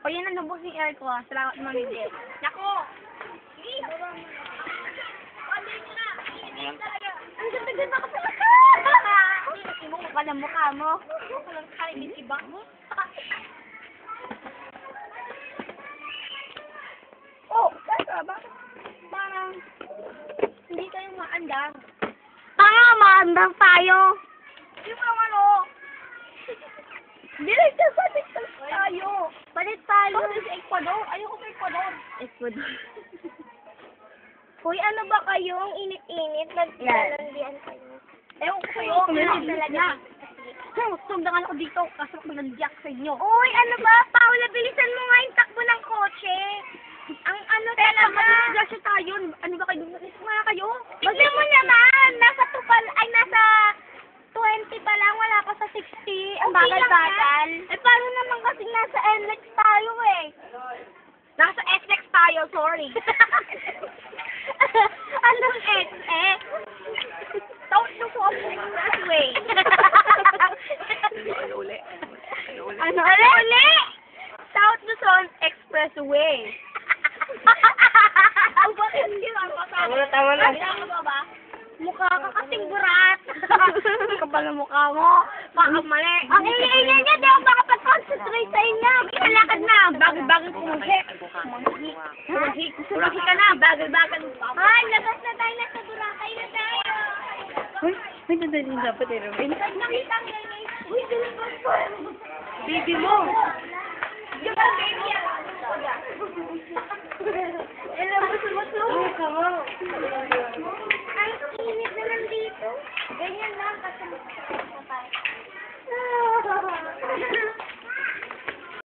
O yan ang lubos ni air ko ha. Salamat mamigay. Nako! Sige! Ang ganda-ganda ko talaga! Hindi mo pa ng mukha mo. Walang kain iba mo. Oh, kaya bakit parang hindi kayo maandar? Tanga, maandar tayo. Yung ano? Direct na balik tayo. Balik tayo. Sa Ecuador. Ayoko sa Ecuador. Ecuador. Hoy, ano ba kayo? Ang init-init. Naglalandian kayo. Ewan ko kayo. Kumilig talaga. Gusto na ako dito. Kaso maglandiak sa inyo. Uy, ano ba? Paula, bilisan mo nga yung takbo ng kotse. Ang ano talaga. Mag-disgrasya tayo. Ano ba kayo? Mga kayo? Tignan mo naman. Nasa 20 pa lang. Wala pa sa 60. Ang bagal-bagal. Eh, paano naman kasi nasa NLEX tayo eh? Nasa SX tayo, sorry. Anong XX? South Luzon Expressway. Ano uli? South Luzon Expressway. Ang bakit yun? Tama na. Tama ba? Mukha ka kasing burat. Kapal na mukha mo. Baka mali. Ang ingay niya, di ako makapag-concentrate sa inyo. Kinalakad na. Bagal-bagal kumuhi. Kumuhi ka na. Bagal-bagal. Ay, labas na tayo. Nasa Boracay na tayo. Uy, may dadalhin dapat eh, Robin. Nakita mo yan eh. Uy, dilabas ko. Baby mo! Yung ang baby yan. Ilabas mo ito. Ay, kamo!